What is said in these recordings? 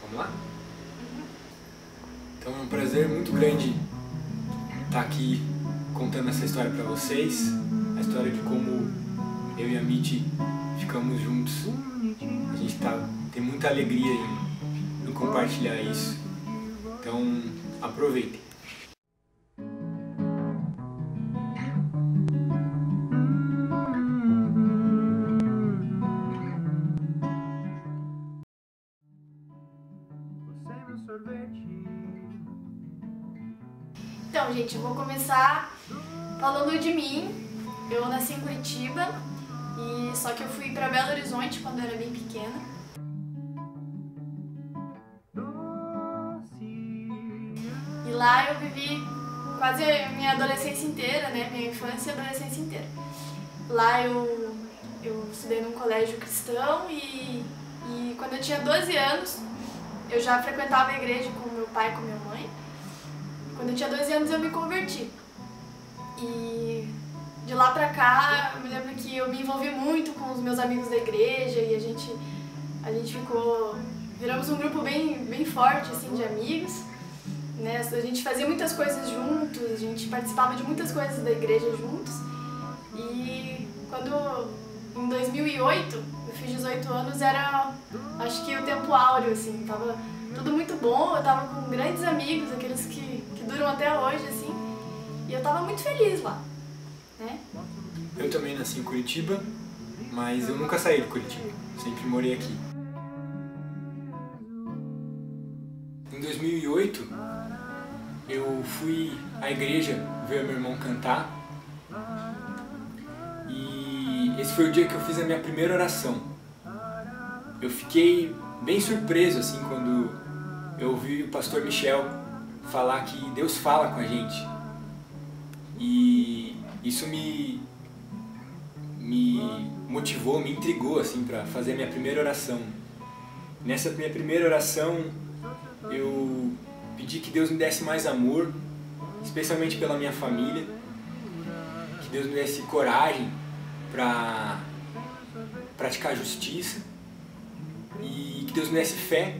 Vamos lá? Então é um prazer muito grande estar aqui contando essa história para vocês, a história de como eu e a Mitty ficamos juntos. A gente tem muita alegria em compartilhar isso. Então aproveitem. Então, gente, eu vou começar falando de mim. Eu nasci em Curitiba, só que eu fui para Belo Horizonte quando eu era bem pequena. E lá eu vivi quase a minha adolescência inteira, né? Minha infância e adolescência inteira. Lá eu estudei num colégio cristão e quando eu tinha 12 anos eu já frequentava a igreja com meu pai e com minha mãe. Quando eu tinha 12 anos eu me converti. E de lá pra cá, eu me lembro que eu me envolvi muito com os meus amigos da igreja e a gente viramos um grupo bem forte, assim, de amigos, né? A gente fazia muitas coisas juntos, a gente participava de muitas coisas da igreja juntos. E quando, em 2008, eu fiz 18 anos, era, acho que o tempo áureo, assim, tava tudo muito bom, eu tava com grandes amigos, aqueles que duram até hoje, assim, e eu tava muito feliz lá, né? Eu também nasci em Curitiba, mas eu nunca saí de Curitiba, sempre morei aqui. Em 2008, eu fui à igreja ver meu irmão cantar e esse foi o dia que eu fiz a minha primeira oração. Eu fiquei bem surpreso assim quando eu ouvi o pastor Michel falar que Deus fala com a gente. E isso me motivou, me intrigou assim para fazer a minha primeira oração. Nessa minha primeira oração eu pedi que Deus me desse mais amor, especialmente pela minha família, que Deus me desse coragem para praticar justiça e que Deus me desse fé,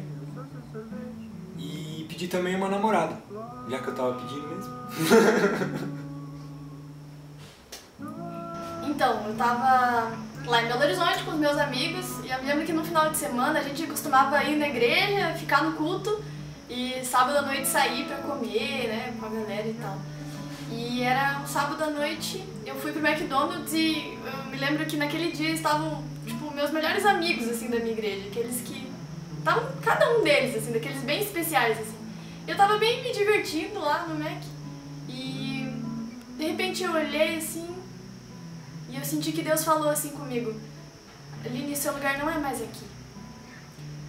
e pedi também uma namorada, já que eu tava pedindo mesmo. Então, eu tava lá em Belo Horizonte com os meus amigos e eu me lembro que no final de semana a gente costumava ir na igreja, ficar no culto e sábado à noite sair pra comer, né, com a galera e tal. E era um sábado à noite, eu fui pro McDonald's e eu me lembro que naquele dia estavam, tipo, meus melhores amigos, assim, da minha igreja, aqueles que estavam, cada um deles, assim, daqueles bem especiais, assim. Eu tava bem me divertindo lá no Mac e de repente eu olhei, assim, e eu senti que Deus falou assim comigo: Aline, seu lugar não é mais aqui.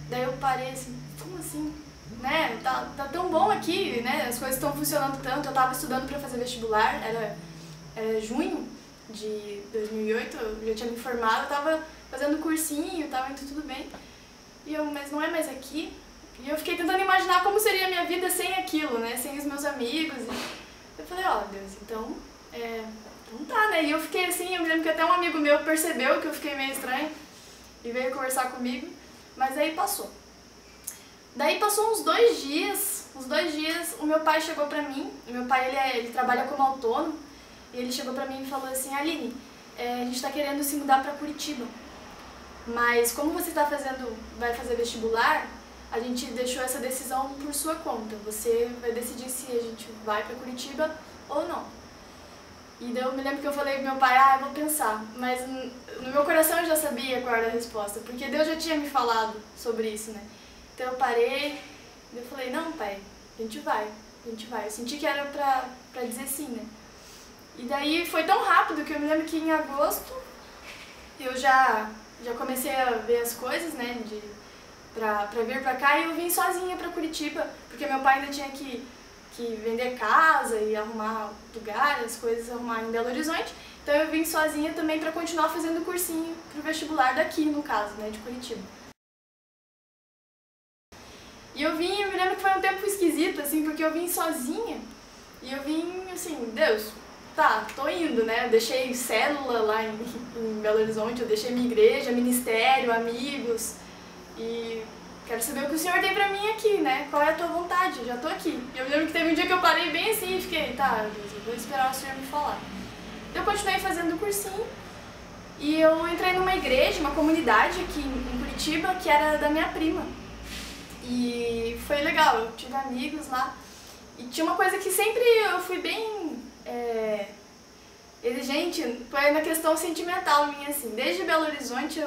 Daí eu parei assim, como assim? Né? Tá tão bom aqui, né? As coisas estão funcionando tanto. Eu tava estudando para fazer vestibular, era junho de 2008, eu já tinha me formado, eu tava fazendo cursinho, tava indo tudo bem. E mas não é mais aqui. E eu fiquei tentando imaginar como seria a minha vida sem aquilo, né? Sem os meus amigos. E eu falei, ó, Deus, então não tá, né? E eu fiquei assim, eu me lembro que até um amigo meu percebeu que eu fiquei meio estranha e veio conversar comigo, mas aí passou. Daí passou uns dois dias, o meu pai chegou pra mim, o meu pai ele trabalha como autônomo, e ele chegou pra mim e falou assim, Aline, a gente tá querendo se mudar pra Curitiba, mas como você vai fazer vestibular, a gente deixou essa decisão por sua conta, você vai decidir se a gente vai pra Curitiba ou não. E daí eu me lembro que eu falei pro meu pai, eu vou pensar, mas no meu coração eu já sabia qual era a resposta, porque Deus já tinha me falado sobre isso, né? Então eu parei, e eu falei, não pai, a gente vai. Eu senti que era pra dizer sim, né? E daí foi tão rápido que eu me lembro que em agosto eu já comecei a ver as coisas, né, pra vir pra cá, e eu vim sozinha pra Curitiba, porque meu pai ainda tinha que vender casa e arrumar lugar, as coisas arrumar em Belo Horizonte. Então eu vim sozinha também para continuar fazendo cursinho pro vestibular daqui, no caso, né, de Curitiba. E eu me lembro que foi um tempo esquisito, assim, porque eu vim sozinha e eu vim, assim, Deus, tá, tô indo, né, eu deixei célula lá em Belo Horizonte, eu deixei minha igreja, ministério, amigos, e quero saber o que o Senhor tem pra mim aqui, né? Qual é a tua vontade? Eu já tô aqui. E eu lembro que teve um dia que eu parei bem assim e fiquei, tá, Deus, eu vou esperar o Senhor me falar. Eu continuei fazendo o cursinho e eu entrei numa igreja, uma comunidade aqui em Curitiba, que era da minha prima. E foi legal, eu tive amigos lá. E tinha uma coisa que sempre eu fui bem exigente, foi na questão sentimental minha, assim. Desde Belo Horizonte,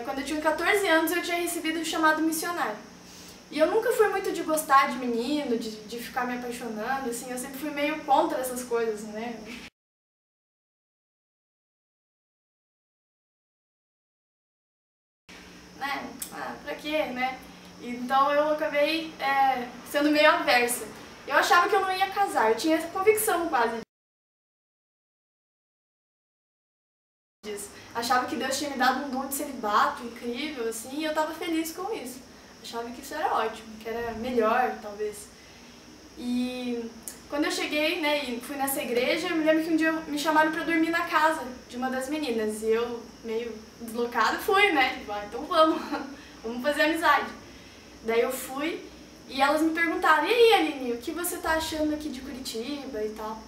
quando eu tinha 14 anos, eu tinha recebido um chamado missionário. E eu nunca fui muito de gostar de menino, de ficar me apaixonando, assim, eu sempre fui meio contra essas coisas, né? Pra quê, né? Então eu acabei sendo meio aversa. Eu achava que eu não ia casar, eu tinha essa convicção quase disso. Achava que Deus tinha me dado um dom de celibato incrível, assim, e eu estava feliz com isso. Achava que isso era ótimo, que era melhor, talvez. E quando eu cheguei, né, e fui nessa igreja, eu me lembro que um dia me chamaram para dormir na casa de uma das meninas. E eu, meio deslocada, fui, né? Tipo, então vamos fazer amizade. Daí eu fui e elas me perguntaram, e aí, Aline, o que você tá achando aqui de Curitiba e tal?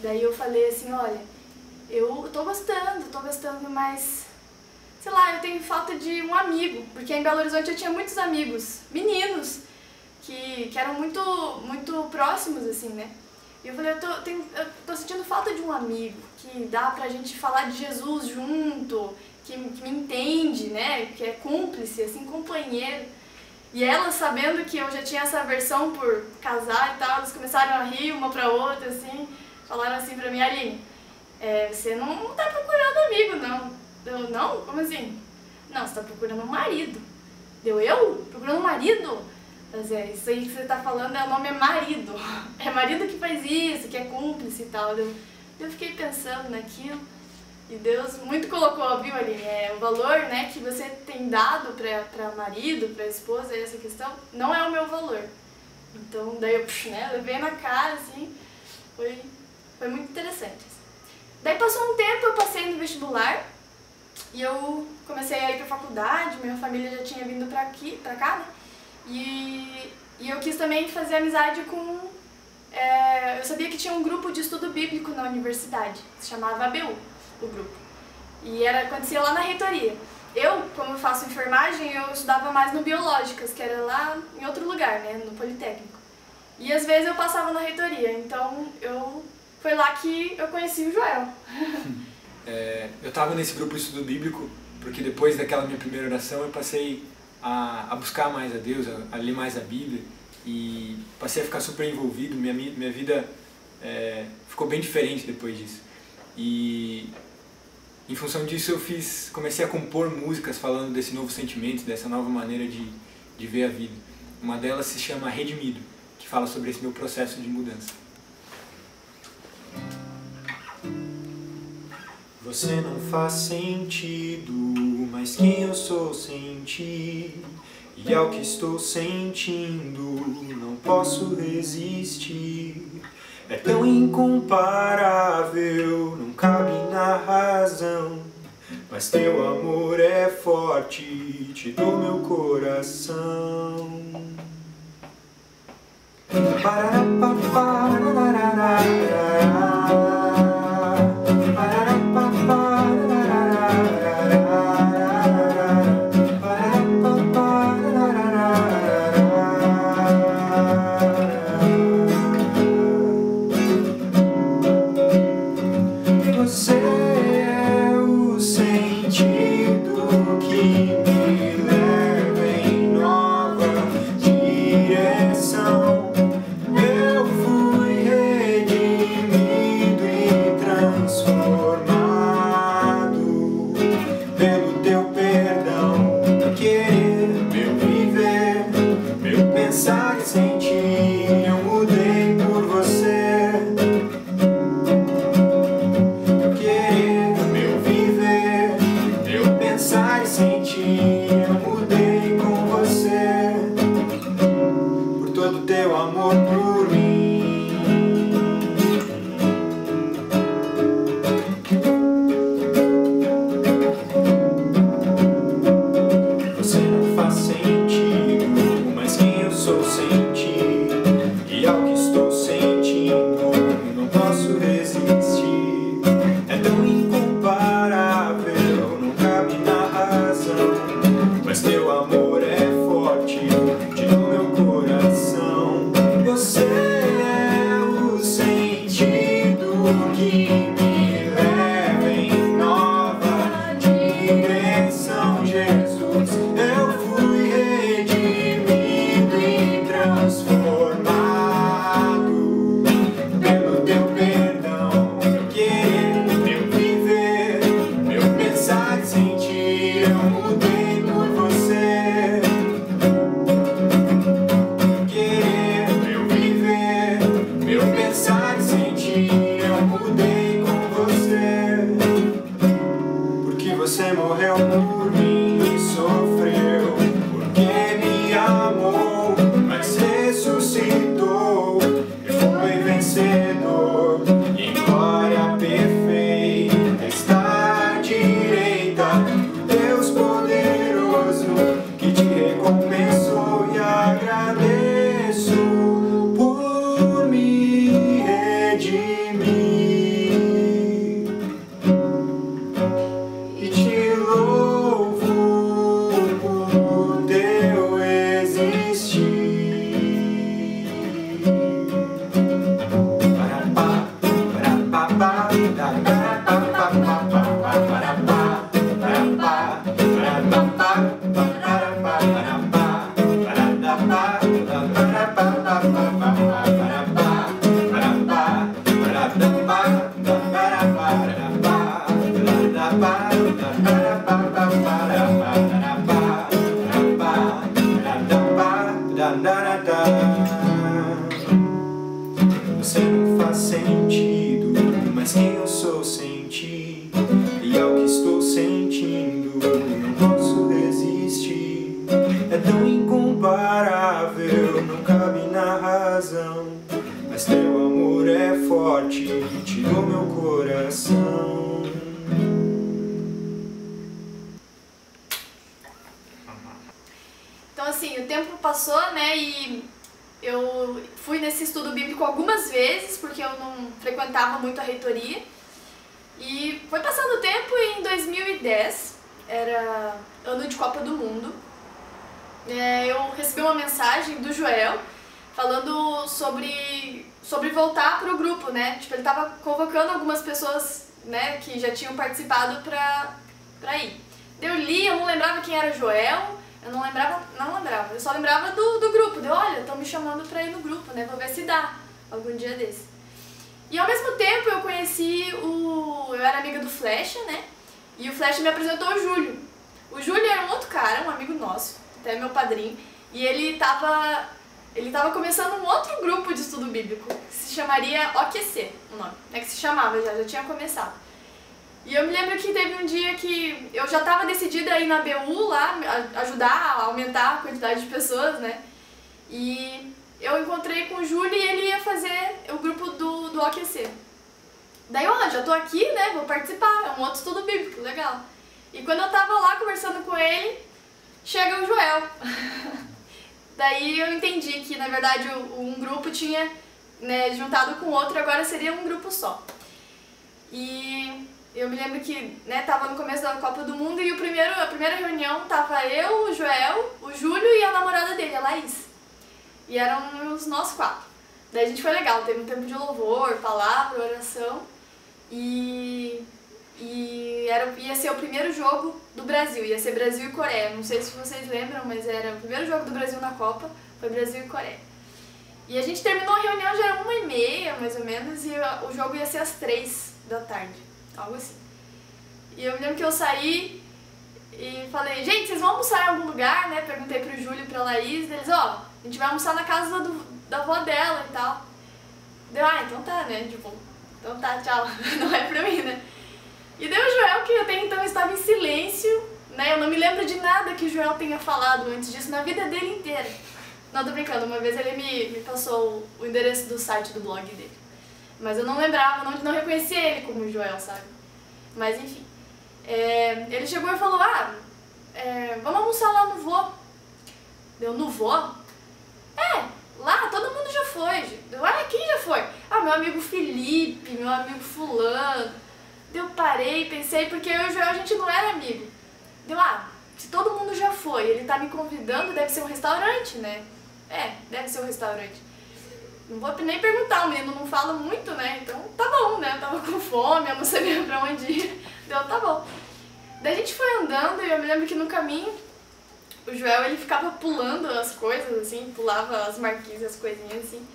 Daí eu falei assim, olha, eu tô gostando, mas, sei lá, eu tenho falta de um amigo, porque em Belo Horizonte eu tinha muitos amigos, meninos, que eram muito próximos, assim, né? E eu falei, eu tô sentindo falta de um amigo, que dá pra gente falar de Jesus junto, que me entende, né? Que é cúmplice, assim, companheiro. E elas, sabendo que eu já tinha essa aversão por casar e tal, elas começaram a rir uma pra outra, assim, falaram assim pra mim, Aline, você não tá procurando amigo, não. Eu, não? Como assim? Não, você tá procurando um marido. Eu? Procurando um marido? Mas isso aí que você tá falando, o nome é marido. É marido que faz isso, que é cúmplice e tal. Eu fiquei pensando naquilo. E Deus muito colocou, viu, Aline? O valor, né, que você tem dado pra marido, pra esposa, essa questão, não é o meu valor. Então, daí eu, né, levei na cara, assim, foi muito interessante. Daí passou um tempo, eu passei no vestibular e eu comecei a ir pra faculdade, minha família já tinha vindo pra cá, né? E eu quis também fazer amizade com... eu sabia que tinha um grupo de estudo bíblico na universidade, se chamava ABU, o grupo. E acontecia lá na reitoria. Eu, como eu faço enfermagem, eu estudava mais no Biológicas, que era lá em outro lugar, né, no Politécnico. E às vezes eu passava na reitoria, então foi lá que eu conheci o Joel. Eu estava nesse grupo de estudo bíblico porque depois daquela minha primeira oração eu passei a buscar mais a Deus, a ler mais a Bíblia e passei a ficar super envolvido. Minha vida ficou bem diferente depois disso. E em função disso eu comecei a compor músicas falando desse novo sentimento, dessa nova maneira de ver a vida. Uma delas se chama Redimido, que fala sobre esse meu processo de mudança. Você não faz sentido, mas quem eu sou sem ti, e ao que estou sentindo não posso resistir. É tão incomparável, não cabe na razão, mas teu amor é forte, te dou meu coração. Você é o sentido que me leva em nova direção. sentir, e ao que estou sentindo não posso resistir. É tão incomparável, não cabe na razão, mas teu amor é forte, tira o meu coração. Você é o sentido que me leva em nova direção, Jesus. Eu fui redimido e transformado pelo teu perdão. Meu querer, meu viver, meu pensar e sentir, eu mudei por você. Meu querer, meu viver, meu pensar e sentir, eu mudei com você. Porque você morreu por mim e sofreu, porque me amou, mas ressuscitou e foi vencedor. E em glória perfeita está à direita do Deus poderoso, que te recompensou, e agradeço por me redimir. E te louvo por teu existir. Parapá, parapá, parapá, parapá, você não faz sentido, mas quem eu sou sem ti, e ao que estou sentindo não posso resistir. É tão incomparável, não cabe na razão, mas teu amor é forte, tirou meu coração. Então assim, o tempo passou, né, e eu fui nesse estudo bíblico algumas vezes, porque eu não frequentava muito a reitoria. E foi passando o tempo e em 2010, era ano de Copa do Mundo, eu recebi uma mensagem do Joel falando sobre voltar pro grupo, né? Tipo, ele tava convocando algumas pessoas, né, que já tinham participado pra ir. Eu li, eu não lembrava quem era Joel, eu não lembrava, eu só lembrava do grupo. Olha, estão me chamando pra ir no grupo, né? Vou ver se dá algum dia desse. E ao mesmo tempo eu conheci eu era amiga do Flecha, né? E o Flecha me apresentou o Júlio. O Júlio era um outro cara, um amigo nosso, até meu padrinho, e ele tava começando um outro grupo de estudo bíblico, que se chamaria OQC, o nome, né? Que se chamava, já tinha começado. E eu me lembro que teve um dia que eu já estava decidida a ir na BU lá, ajudar a aumentar a quantidade de pessoas, né? E eu encontrei com o Júlio e ele ia fazer o grupo do OQC. Daí eu, já tô aqui, né? Vou participar, é um outro estudo bíblico, legal. E quando eu tava lá conversando com ele, chega o Joel. Daí eu entendi que, na verdade, um grupo tinha, né, juntado com o outro, agora seria um grupo só. E eu me lembro que, né, tava no começo da Copa do Mundo e a primeira reunião tava eu, o Joel, o Júlio e a namorada dele, a Laís. E eram nós 4. Daí a gente foi legal, teve um tempo de louvor, palavra, oração. Ia ser o primeiro jogo do Brasil, ia ser Brasil e Coreia. Não sei se vocês lembram, mas era o primeiro jogo do Brasil na Copa, foi Brasil e Coreia. E a gente terminou a reunião, já era 1h30, mais ou menos, e o jogo ia ser às 3h, algo assim. E eu me lembro que eu saí e falei, gente, vocês vão almoçar em algum lugar, né? Perguntei pro Júlio e pra Laís, eles, a gente vai almoçar na casa da avó dela e tal. Deu, então tá, né? Tipo, então tá, tchau, não é pra mim, né? E deu o Joel, que até então estava em silêncio, né? Eu não me lembro de nada que o Joel tenha falado antes disso na vida dele inteira. Não, tô brincando, uma vez ele me passou o endereço do site do blog dele. Mas eu não lembrava, não reconhecia ele como Joel, sabe? Mas enfim. Ele chegou e falou, vamos almoçar lá no vô. Deu, no vô? foi? Quem já foi? Meu amigo Felipe, meu amigo fulano. Eu parei, pensei, porque eu e o Joel, a gente não era amigo. Se todo mundo já foi, ele tá me convidando, deve ser um restaurante, né? Deve ser um restaurante. Não vou nem perguntar, o menino não fala muito, né? Então tá bom, né? Eu tava com fome, eu não sabia pra onde ir. Tá bom. Daí a gente foi andando e eu me lembro que no caminho o Joel, ele ficava pulando as coisas, assim, pulava as marquises, as coisinhas, assim.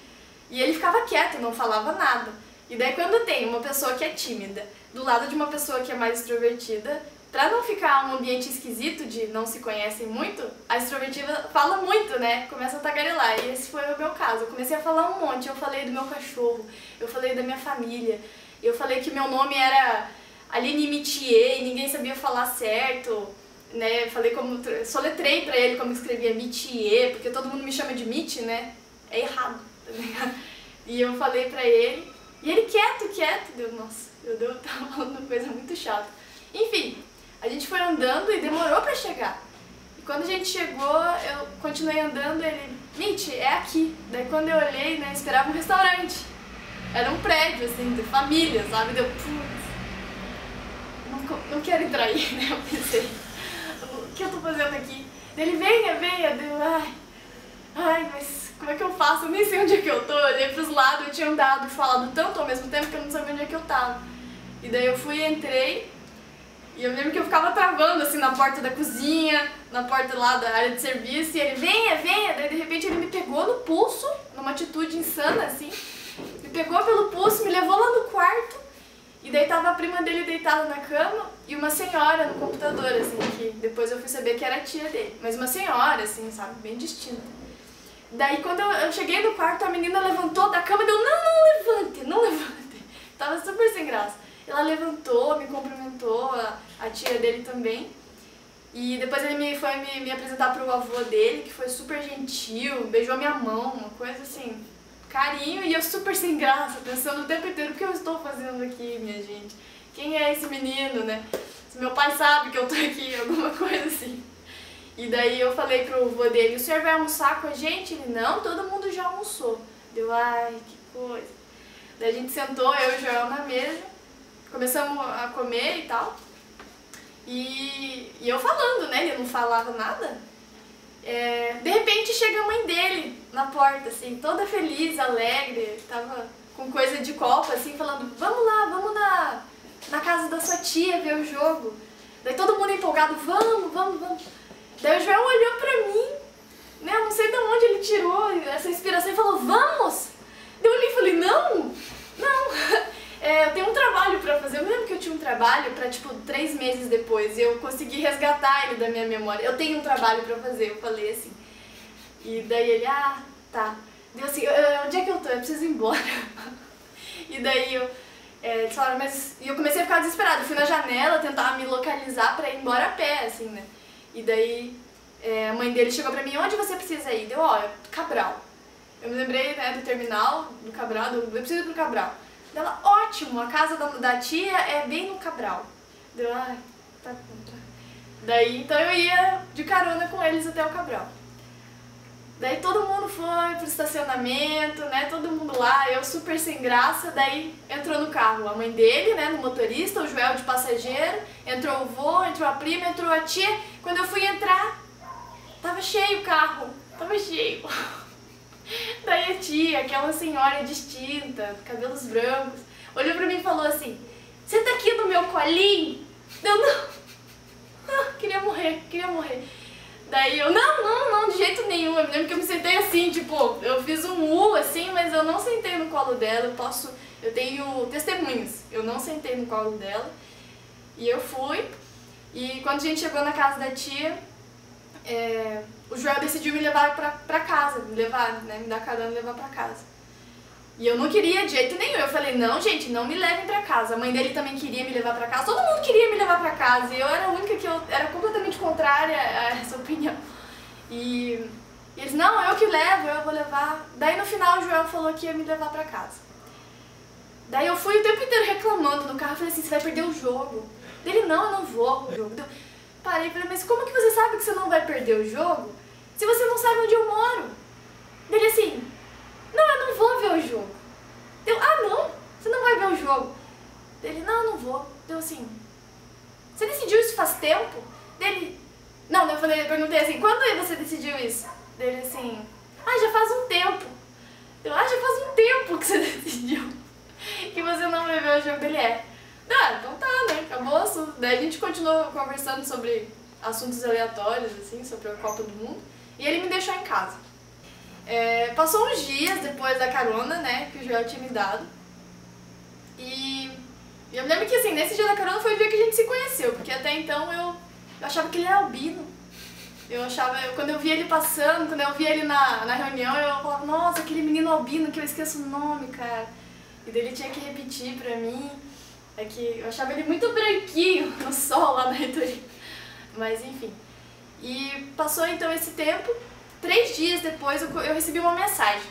E ele ficava quieto, não falava nada. E daí quando tem uma pessoa que é tímida do lado de uma pessoa que é mais extrovertida, pra não ficar um ambiente esquisito de não se conhecem muito, a extrovertida fala muito, né? Começa a tagarelar. E esse foi o meu caso. Eu comecei a falar um monte. Eu falei do meu cachorro, eu falei da minha família, eu falei que meu nome era Aline Mitier e ninguém sabia falar certo, né? Falei como... soletrei pra ele como escrevia Mitier, porque todo mundo me chama de Mit, né? É errado, tá ligado? E eu falei pra ele, e ele quieto, nossa, eu tava falando coisa muito chata. Enfim, a gente foi andando e demorou pra chegar. E quando a gente chegou, eu continuei andando e ele, Mitch, é aqui. Daí quando eu olhei, né, esperava um restaurante. Era um prédio, assim, de família, sabe? Deu, não quero entrar aí, né? Eu pensei, o que eu tô fazendo aqui? Daí ele, venha, deu, mas como é que eu faço? Eu nem sei onde é que eu tô. Eu olhei pros lados, eu tinha andado e falado tanto ao mesmo tempo que eu não sabia onde é que eu tava. E daí eu fui e entrei. E eu lembro que eu ficava travando, assim, na porta da cozinha, na porta lá da área de serviço, e ele, venha, daí de repente ele me pegou no pulso, numa atitude insana, assim, me pegou pelo pulso, me levou lá no quarto, e daí tava a prima dele deitada na cama, e uma senhora no computador, assim, que depois eu fui saber que era a tia dele, mas uma senhora, assim, sabe, bem distinta. Daí quando eu cheguei no quarto, a menina levantou da cama e deu, não levante, tava super sem graça. Ela levantou, me cumprimentou, a tia dele também. E depois ele foi me apresentar pro avô dele, que foi super gentil, beijou minha mão, uma coisa assim, carinho. E eu super sem graça, pensando o tempo inteiro, o que eu estou fazendo aqui, minha gente? Quem é esse menino, né? Se meu pai sabe que eu tô aqui, alguma coisa assim. E daí eu falei pro avô dele, o senhor vai almoçar com a gente? Ele, não, todo mundo já almoçou. Deu, que coisa. Daí a gente sentou, eu e o Joel na mesa. Começamos a comer e tal, e eu falando, né, ele não falava nada. De repente chega a mãe dele na porta, assim, toda feliz, alegre, tava com coisa de copo, assim, falando, vamos lá, vamos na casa da sua tia ver o jogo. Daí todo mundo empolgado, vamos. Daí o Joel olhou pra mim, né, eu não sei de onde ele tirou essa inspiração e falou, vamos! Daí eu olhei e falei, não. Eu tenho um trabalho pra fazer. Eu me lembro que eu tinha um trabalho pra, 3 meses depois. E eu consegui resgatar ele da minha memória. Eu tenho um trabalho pra fazer, eu falei assim. E daí ele, tá. Deu assim, onde é que eu tô? Eu preciso ir embora. E daí eles falaram, mas... E eu comecei a ficar desesperada. Eu fui na janela tentar me localizar pra ir embora a pé, assim, né? E daí a mãe dele chegou pra mim, onde você precisa ir? Deu, Cabral. Eu me lembrei, né, do terminal, do Cabral, eu preciso ir pro Cabral. Ela, ótimo, a casa da tia é bem no Cabral. Deu, tá bom. Daí, então eu ia de carona com eles até o Cabral. Daí todo mundo foi pro estacionamento, né, todo mundo lá, eu super sem graça, daí entrou no carro a mãe dele, né, no motorista, o Joel de passageiro, entrou o vô, entrou a prima, entrou a tia. Quando eu fui entrar, tava cheio o carro, tava cheio. Daí a tia, aquela senhora distinta, cabelos brancos, olhou pra mim e falou assim, você tá aqui no meu colinho? Eu, não, queria morrer. Daí eu, não, de jeito nenhum. Eu me lembro que eu me sentei assim, eu fiz um U assim, mas eu não sentei no colo dela, eu tenho testemunhas, eu não sentei no colo dela. E eu fui, e quando a gente chegou na casa da tia, o Joel decidiu me levar pra casa, me dar carona e levar pra casa. E eu não queria de jeito nenhum, eu falei, não gente, não me levem pra casa. A mãe dele também queria me levar pra casa, todo mundo queria me levar pra casa. E eu era a única que eu era completamente contrária a essa opinião. E eles, não, eu que levo, eu vou levar. Daí no final o Joel falou que ia me levar pra casa. Daí eu fui o tempo inteiro reclamando no carro, falei assim, você vai perder o jogo. Ele, não, eu não vou pro jogo. Parei e falei, mas como que você sabe que você não vai perder o jogo se você não sabe onde eu moro? Ele assim, não, eu não tempo? Dele... Não, eu perguntei assim, quando você decidiu isso? Dele assim, já faz um tempo. Já faz um tempo que você decidiu que você não vai ver o jogo dele. Então tá, né? Acabou o assunto. Daí a gente continuou conversando sobre assuntos aleatórios, assim, sobre a Copa do Mundo. E ele me deixou em casa. Passou uns dias depois da carona, né, que o Joel tinha me dado. E eu me lembro que, assim, nesse dia da carona foi o dia que a gente se conheceu. Porque até então eu achava que ele era albino. Quando eu via ele passando, quando eu via ele na reunião, eu falava, nossa, aquele menino albino que eu esqueço o nome, cara. E daí ele tinha que repetir pra mim. Que eu achava ele muito branquinho no sol lá na reitoria. Mas enfim. E passou então esse tempo, 3 dias depois eu recebi uma mensagem